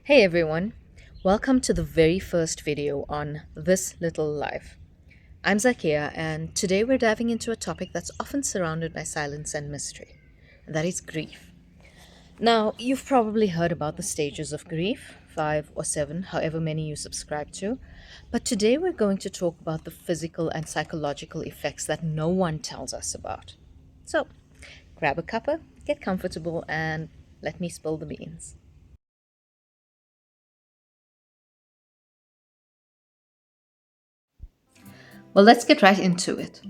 Hey everyone, welcome to the very first video on This Little Life. I'm Zakia, and today we're diving into a topic that's often surrounded by silence and mystery, and that is grief. Now, you've probably heard about the stages of grief, five or seven, however many you subscribe to, but today we're going to talk about the physical and psychological effects that no one tells us about. So, grab a cuppa, get comfortable, and let me spill the beans. Well, let's get right into it.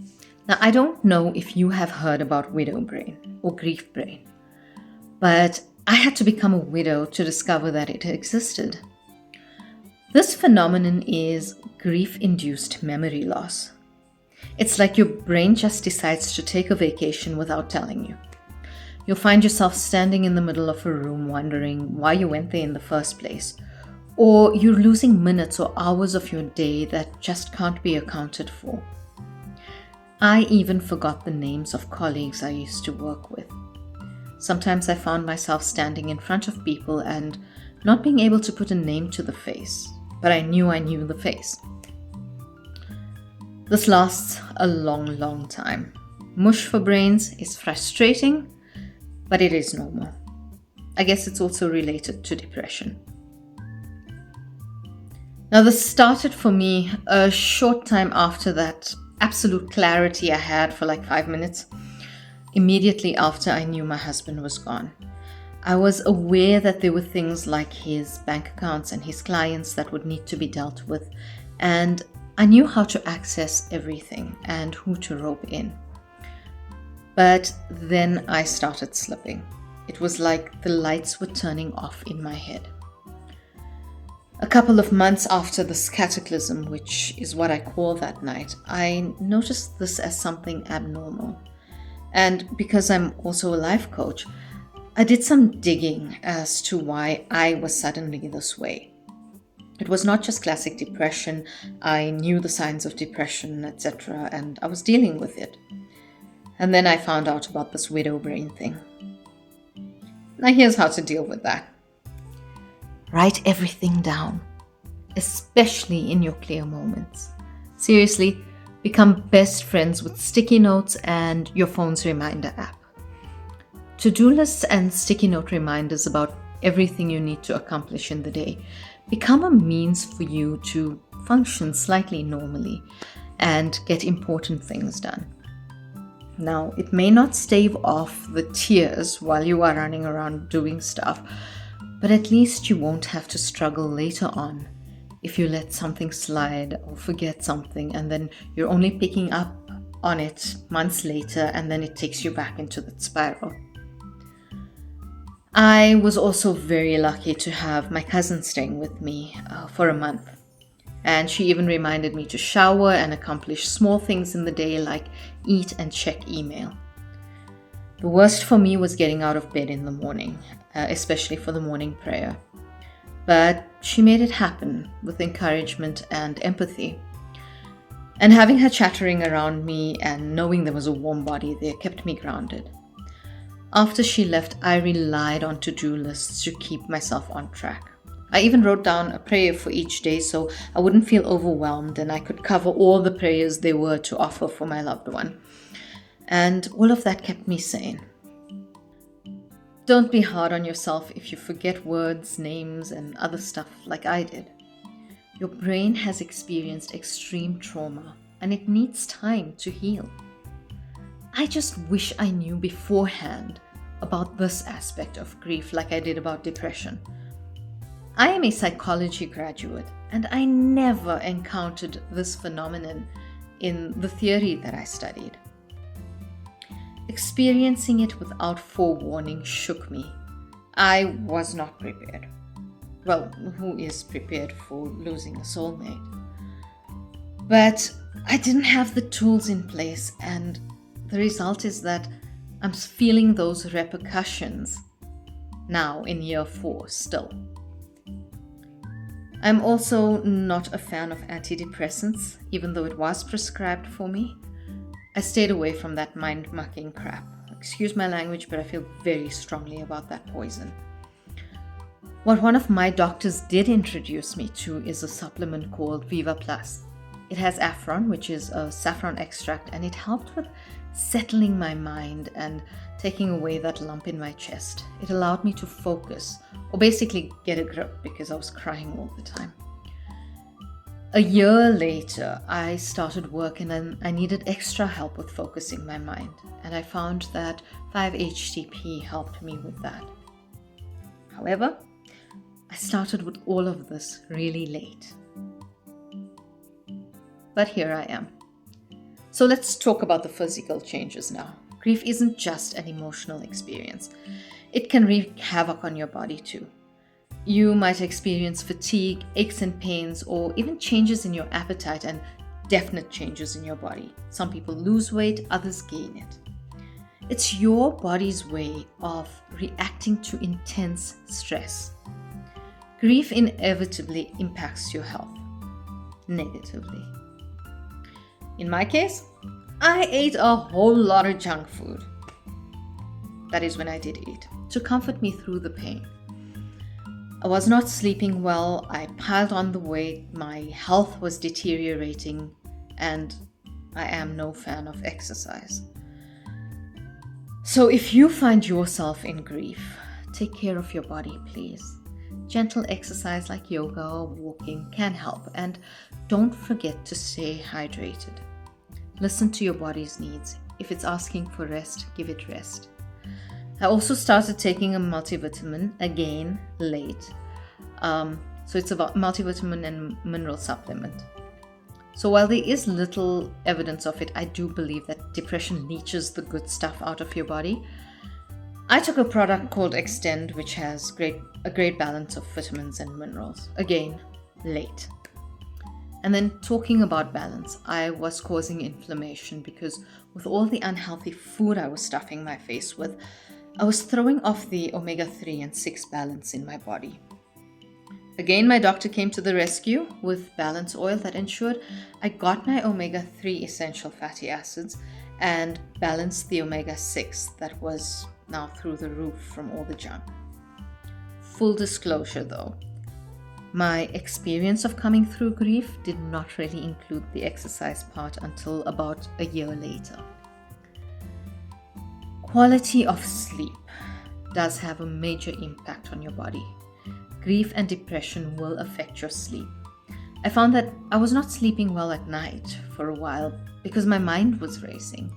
Now, I don't know if you have heard about widow brain or grief brain, but I had to become a widow to discover that it existed. This phenomenon is grief induced memory loss. It's like your brain just decides to take a vacation without telling you. You'll find yourself standing in the middle of a room wondering why you went there in the first place, or you're losing minutes or hours of your day that just can't be accounted for. I even forgot the names of colleagues I used to work with. Sometimes I found myself standing in front of people and not being able to put a name to the face, but I knew the face. This lasts a long, long time. Mush for brains is frustrating, but it is normal. I guess it's also related to depression. Now, this started for me a short time after that absolute clarity I had for like 5 minutes, immediately after I knew my husband was gone. I was aware that there were things like his bank accounts and his clients that would need to be dealt with, and I knew how to access everything and who to rope in. But then I started slipping. It was like the lights were turning off in my head. A couple of months after this cataclysm, which is what I call that night, I noticed this as something abnormal. And because I'm also a life coach, I did some digging as to why I was suddenly this way. It was not just classic depression. I knew the signs of depression, etc., and I was dealing with it. And then I found out about this widow brain thing. Now here's how to deal with that. Write everything down, especially in your clear moments. Seriously, become best friends with sticky notes and your phone's reminder app. To-do lists and sticky note reminders about everything you need to accomplish in the day become a means for you to function slightly normally and get important things done. Now, it may not stave off the tears while you are running around doing stuff, but at least you won't have to struggle later on if you let something slide or forget something and then you're only picking up on it months later and then it takes you back into that spiral. I was also very lucky to have my cousin staying with me for a month. And she even reminded me to shower and accomplish small things in the day like eat and check email. The worst for me was getting out of bed in the morning, especially for the morning prayer. But she made it happen with encouragement and empathy. And having her chattering around me and knowing there was a warm body there kept me grounded. After she left, I relied on to-do lists to keep myself on track. I even wrote down a prayer for each day so I wouldn't feel overwhelmed and I could cover all the prayers there were to offer for my loved one. And all of that kept me sane. Don't be hard on yourself if you forget words, names, and other stuff like I did. Your brain has experienced extreme trauma and it needs time to heal. I just wish I knew beforehand about this aspect of grief like I did about depression. I am a psychology graduate and I never encountered this phenomenon in the theory that I studied. Experiencing it without forewarning shook me. I was not prepared. Well, who is prepared for losing a soulmate? But I didn't have the tools in place, and the result is that I'm feeling those repercussions now in year 4 still. I'm also not a fan of antidepressants, even though it was prescribed for me. I stayed away from that mind-mucking crap. Excuse my language, but I feel very strongly about that poison. What one of my doctors did introduce me to is a supplement called Viva Plus. It has Afron, which is a saffron extract, and it helped with settling my mind and taking away that lump in my chest. It allowed me to focus, or basically get a grip, because I was crying all the time. A year later, I started work and I needed extra help with focusing my mind, and I found that 5-HTP helped me with that. However, I started with all of this really late. But here I am. So let's talk about the physical changes now. Grief isn't just an emotional experience. It can wreak havoc on your body too. You might experience fatigue, aches and pains, or even changes in your appetite and definite changes in your body. Some people lose weight, others gain it. It's your body's way of reacting to intense stress. Grief inevitably impacts your health negatively. In my case, I ate a whole lot of junk food. That is when I did eat, to comfort me through the pain. I was not sleeping well, I piled on the weight, my health was deteriorating, and I am no fan of exercise. So if you find yourself in grief, take care of your body, please. Gentle exercise like yoga or walking can help, and don't forget to stay hydrated. Listen to your body's needs. If it's asking for rest, give it rest. I also started taking a multivitamin, again, late. So it's a multivitamin and mineral supplement. So while there is little evidence of it, I do believe that depression leaches the good stuff out of your body. I took a product called Extend, which has a great balance of vitamins and minerals. Again, late. And then talking about balance, I was causing inflammation because with all the unhealthy food I was stuffing my face with, I was throwing off the omega-3 and 6 balance in my body. Again, my doctor came to the rescue with Balance Oil that ensured I got my omega-3 essential fatty acids and balanced the omega-6 that was now through the roof from all the junk. Full disclosure though, my experience of coming through grief did not really include the exercise part until about a year later. Quality of sleep does have a major impact on your body. Grief and depression will affect your sleep. I found that I was not sleeping well at night for a while because my mind was racing.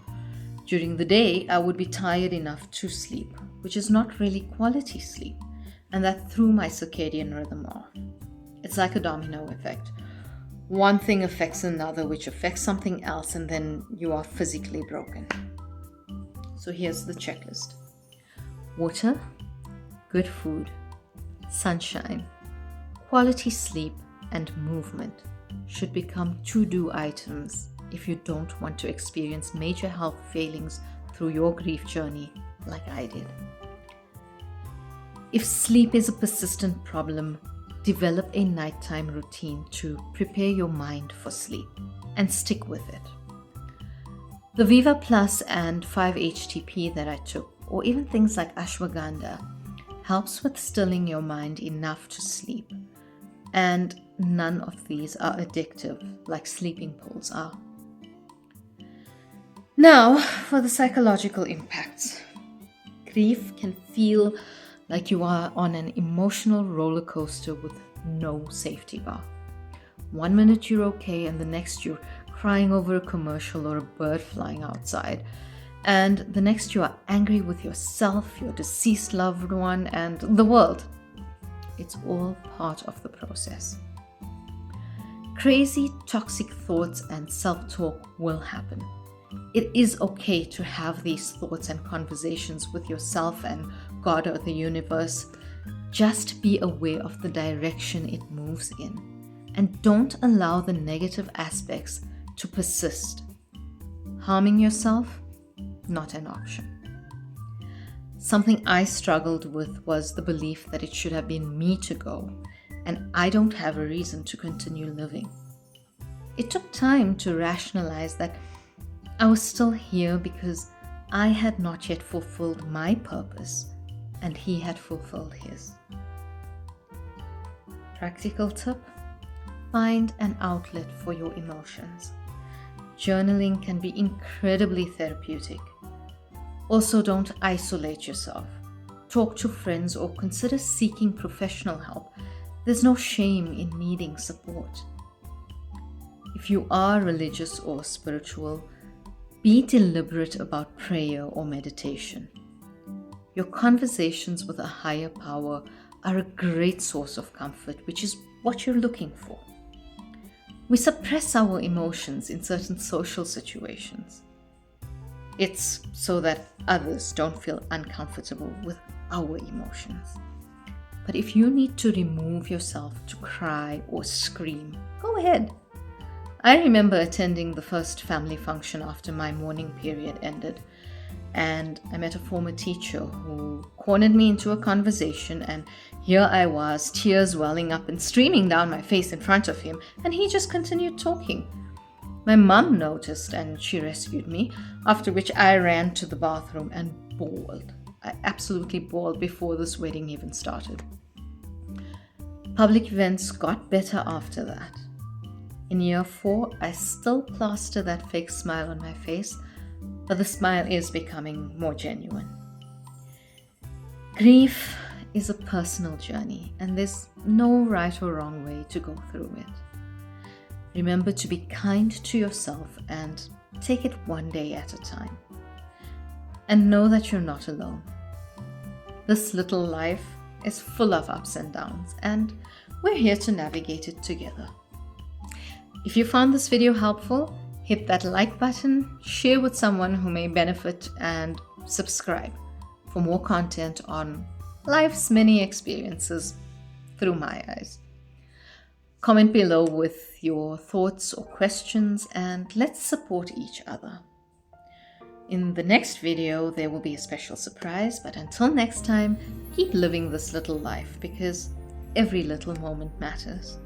During the day, I would be tired enough to sleep, which is not really quality sleep, and that threw my circadian rhythm off. It's like a domino effect. One thing affects another, which affects something else, and then you are physically broken. So here's the checklist. Water, good food, sunshine, quality sleep, and movement should become to-do items if you don't want to experience major health failings through your grief journey like I did. If sleep is a persistent problem, develop a nighttime routine to prepare your mind for sleep and stick with it. The Viva Plus and 5-HTP that I took, or even things like ashwagandha, helps with stilling your mind enough to sleep. And none of these are addictive like sleeping pills are. Now, for the psychological impacts. Grief can feel like you are on an emotional roller coaster with no safety bar. 1 minute you're okay, and the next you're crying over a commercial or a bird flying outside. And the next you are angry with yourself, your deceased loved one, and the world. It's all part of the process. Crazy, toxic thoughts and self-talk will happen. It is okay to have these thoughts and conversations with yourself and God or the universe. Just be aware of the direction it moves in, and don't allow the negative aspects to persist. Harming yourself, not an option. Something I struggled with was the belief that it should have been me to go, and I don't have a reason to continue living. It took time to rationalize that I was still here because I had not yet fulfilled my purpose, and he had fulfilled his. Practical tip: find an outlet for your emotions. Journaling can be incredibly therapeutic. Also, don't isolate yourself. Talk to friends or consider seeking professional help. There's no shame in needing support. If you are religious or spiritual, be deliberate about prayer or meditation. Your conversations with a higher power are a great source of comfort, which is what you're looking for. We suppress our emotions in certain social situations. It's so that others don't feel uncomfortable with our emotions. But if you need to remove yourself to cry or scream, go ahead. I remember attending the first family function after my mourning period ended, and I met a former teacher who cornered me into a conversation, and here I was, tears welling up and streaming down my face in front of him, and he just continued talking. My mum noticed and she rescued me, after which I ran to the bathroom and bawled. I absolutely bawled before this wedding even started. Public events got better after that. In year 4, I still plaster that fake smile on my face, but the smile is becoming more genuine. Grief is a personal journey, and there's no right or wrong way to go through it. Remember to be kind to yourself and take it one day at a time. And know that you're not alone. This little life is full of ups and downs, and we're here to navigate it together. If you found this video helpful, hit that like button, share with someone who may benefit, and subscribe for more content on life's many experiences through my eyes. Comment below with your thoughts or questions, and let's support each other. In the next video, there will be a special surprise, but until next time, keep living this little life because every little moment matters.